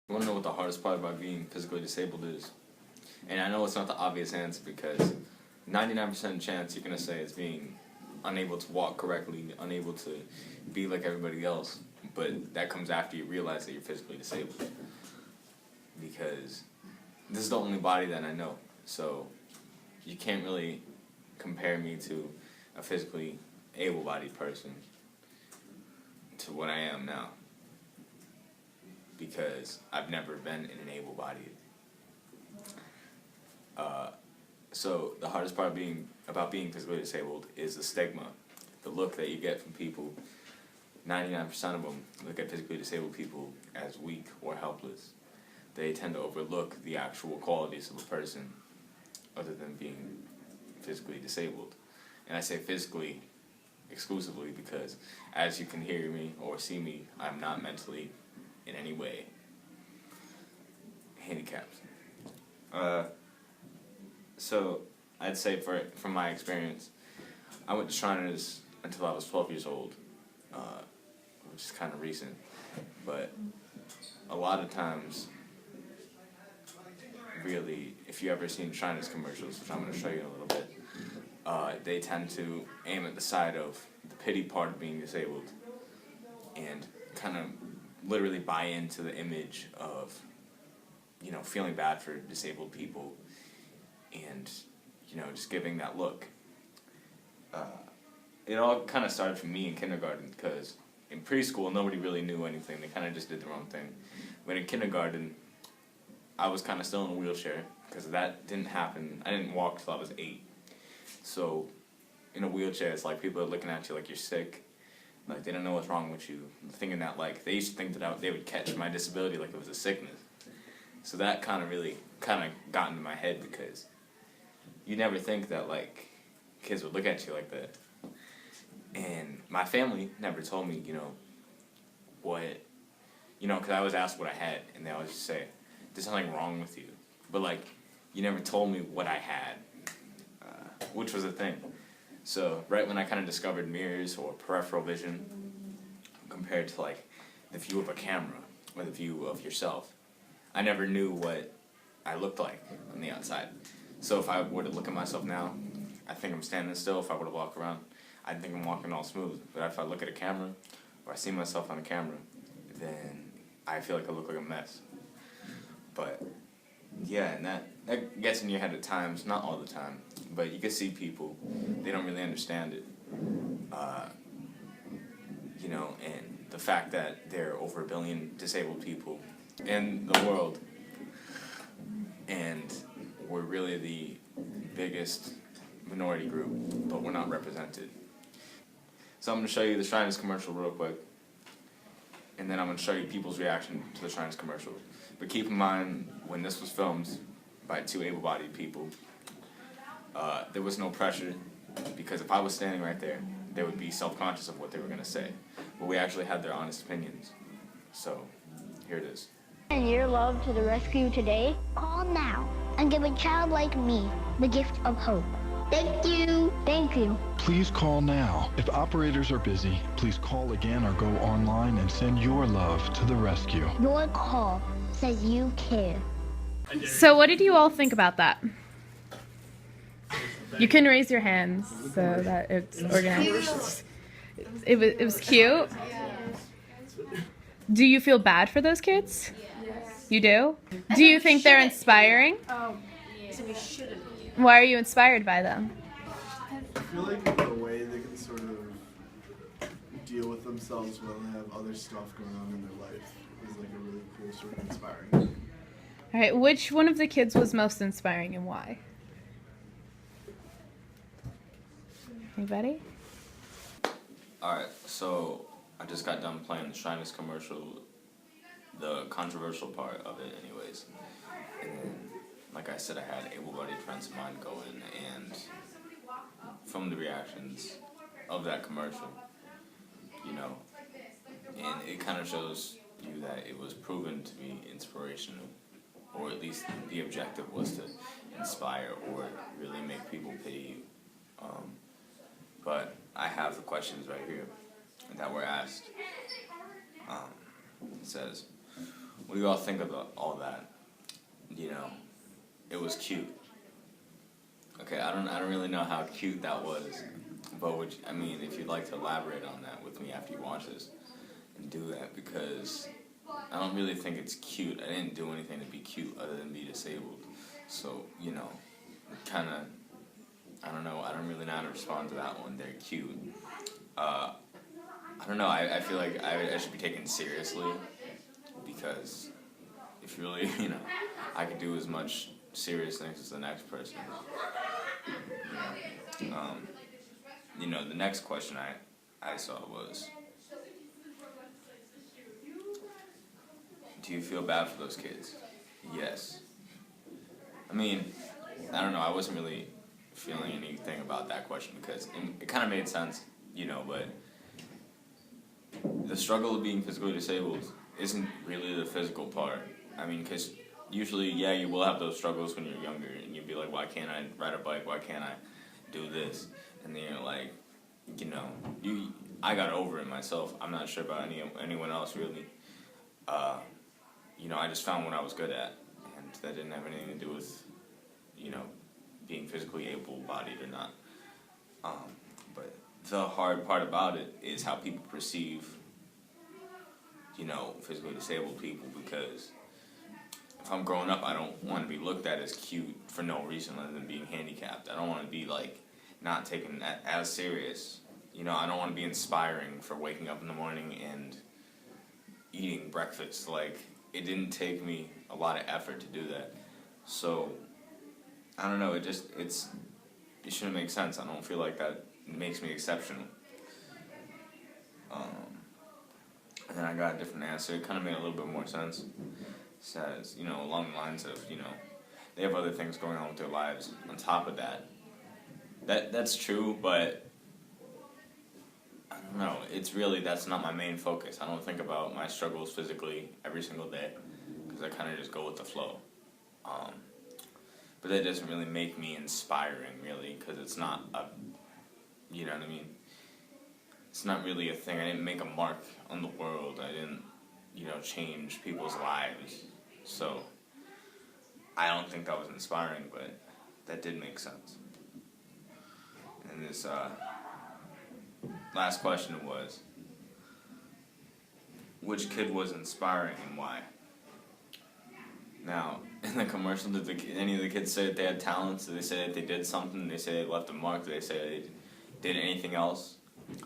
I want to know what the hardest part about being physically disabled is. And I know it's not the obvious answer because 99% chance you're going to say it's being unable to walk correctly, unable to be like everybody else. But that comes after you realize that you're physically disabled. Because this is the only body that I know. So you can't really compare me to a physically able-bodied person to what I am now. Because I've never been in an able-bodied. So the hardest part about being physically disabled is the stigma, the look that you get from people. 99% of them look at physically disabled people as weak or helpless. They tend to overlook the actual qualities of a person other than being physically disabled. And I say physically exclusively because as you can hear me or see me, I'm not mentally in any way handicapped. So I'd say from my experience, I went to Shriners until I was 12 years old, which is kind of recent. But a lot of times, really, if you ever seen Shriners commercials, which I'm going to show you in a little bit, they tend to aim at the side of the pity part of being disabled and kind of literally buy into the image of, feeling bad for disabled people and, just giving that look. It all kind of started for me in kindergarten because in preschool, nobody really knew anything. They kind of just did their own thing. But in kindergarten, I was kind of still in a wheelchair because that didn't happen. I didn't walk till I was 8. So in a wheelchair, it's like people are looking at you like you're sick. Like they don't know what's wrong with you. Thinking that they used to think that they would catch my disability like it was a sickness. So that kind of got into my head because you never think that kids would look at you like that. And my family never told me, what, because I was asked what I had, and they always just say, there's something wrong with you. But, you never told me what I had, which was a thing. So, right when I kind of discovered mirrors or peripheral vision, compared to, the view of a camera or the view of yourself, I never knew what I looked like on the outside. So if I were to look at myself now, I think I'm standing still. If I were to walk around, I think I'm walking all smooth. But if I look at a camera, or I see myself on a camera, then I feel like I look like a mess. But, yeah, and that gets in your head at times, not all the time, but you can see people, they don't really understand it. And the fact that there are over 1 billion disabled people in the world, and we're really the biggest minority group, but we're not represented. So I'm going to show you the Shriners commercial real quick, and then I'm going to show you people's reaction to the Shriners commercial. But keep in mind, when this was filmed by 2 able-bodied people, there was no pressure, because if I was standing right there, they would be self-conscious of what they were going to say. But we actually had their honest opinions. So, here it is. And your love to the rescue today? Call now and give a child like me the gift of hope. Thank you. Thank you. Please call now. If operators are busy, please call again or go online and send your love to the rescue. Your call says you care. So what did you all think about that? You can raise your hands so that it's organized. It was cute. Do you feel bad for those kids? Yes. You do? Do you think they're inspiring? Oh, so we shouldn't. Why are you inspired by them? I feel like the way they can sort of deal with themselves while they have other stuff going on in their life is a really cool, sort of inspiring thing. All right, which one of the kids was most inspiring and why? Anybody? Alright, so I just got done playing the Shriners commercial, the controversial part of it anyways. And then, like I said, I had able-bodied friends of mine go in and film the reactions of that commercial, and it kind of shows you that it was proven to be inspirational, or at least the objective was to inspire or really make people pity you. But I have the questions right here that were asked. It says, what do you all think about all that? You know, it was cute. Okay, I don't really know how cute that was, but I mean, if you'd like to elaborate on that with me after you watch this, and do that, because I don't really think it's cute. I didn't do anything to be cute other than be disabled. So, you know, kind of, I don't know. I don't really know how to respond to that one. They're cute. I don't know. I feel like I should be taken seriously, because if really, you know, I could do as much seriousness as the next person. You know, the next question I saw was, do you feel bad for those kids? Yes. I mean, I don't know, I wasn't really feeling anything about that question, because it kind of made sense, you know, but the struggle of being physically disabled isn't really the physical part. I mean, because usually, yeah, you will have those struggles when you're younger, and you'll be like, why can't I ride a bike? Why can't I do this? And then you're like, you know, I got over it myself. I'm not sure about anyone else, really. You know, I just found what I was good at, and that didn't have anything to do with, you know, being physically able-bodied or not. But the hard part about it is how people perceive, you know, physically disabled people, because if I'm growing up, I don't want to be looked at as cute for no reason other than being handicapped. I don't want to be, like, not taken as serious. You know, I don't want to be inspiring for waking up in the morning and eating breakfast. Like, it didn't take me a lot of effort to do that. So, I don't know, it shouldn't make sense. I don't feel like that makes me exceptional. And then I got a different answer. It kind of made a little bit more sense. It says, you know, along the lines of, you know, they have other things going on with their lives on top of that. That's true, but I don't know. It's really, that's not my main focus. I don't think about my struggles physically every single day, because I kind of just go with the flow. But that doesn't really make me inspiring, really, because it's not you know what I mean? It's not really a thing. I didn't make a mark on the world. I didn't, you know, change people's lives. So I don't think that was inspiring, but that did make sense. And this last question was, which kid was inspiring and why? Now, in the commercial, did any of the kids say that they had talents? Did they say that they did something? Did they say they left a mark? Did they say they did anything else?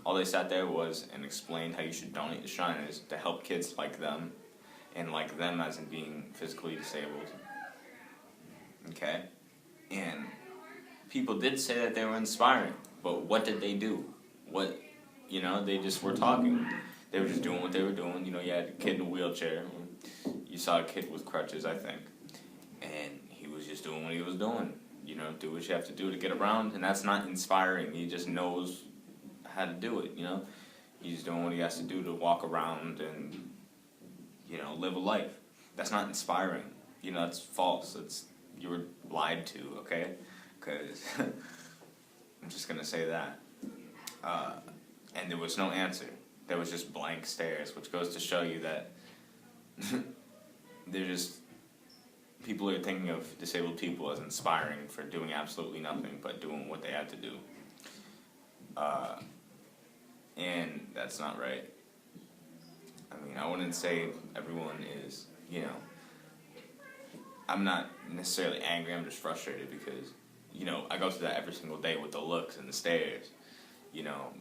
All they sat there was and explained how you should donate to Shriners to help kids like them, and like them as in being physically disabled. Okay? And people did say that they were inspiring, but what did they do? What, you know, they just were talking. They were just doing what they were doing. You know, you had a kid in a wheelchair. You saw a kid with crutches, I think. And he was just doing what he was doing. You know, do what you have to do to get around, and that's not inspiring. He just knows how to do it, you know? He's doing what he has to do to walk around and, you know, live a life. That's not inspiring. You know, that's false. You were lied to, okay? Because I'm just going to say that. And there was no answer. There was just blank stares, which goes to show you that they're just, people are thinking of disabled people as inspiring for doing absolutely nothing but doing what they had to do. And that's not right. I mean, I wouldn't say everyone is, you know, I'm not necessarily angry, I'm just frustrated because, you know, I go through that every single day with the looks and the stares, you know,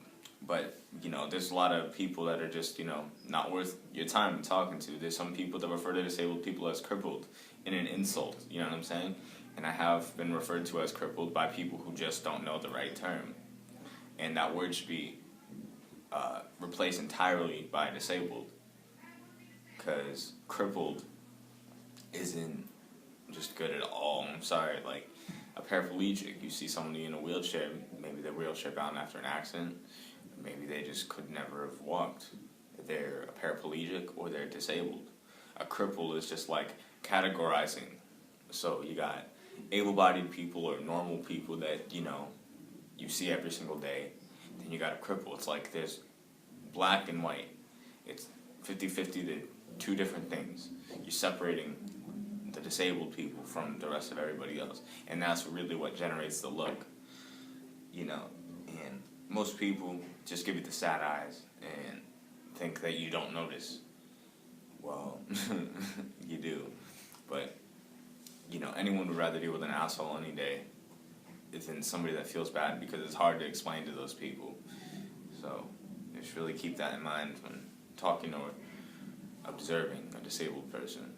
but, you know, there's a lot of people that are just, you know, not worth your time talking to. There's some people that refer to disabled people as crippled in an insult, you know what I'm saying? And I have been referred to as crippled by people who just don't know the right term. And that word should be replaced entirely by disabled, because crippled isn't just good at all. I'm sorry, like a paraplegic, you see somebody in a wheelchair, maybe they're wheelchair bound after an accident, maybe they just could never have walked. They're a paraplegic or they're disabled. A cripple is just like categorizing. So you got able-bodied people or normal people that, you know, you see every single day. Then you got a cripple. It's like there's black and white. It's 50-50 to two different things. You're separating the disabled people from the rest of everybody else, and that's really what generates the look, you know. And most people just give you the sad eyes and think that you don't notice. Well, you do, but you know, anyone would rather deal with an asshole any day than somebody that feels bad, because it's hard to explain to those people. So just really keep that in mind when talking or observing a disabled person.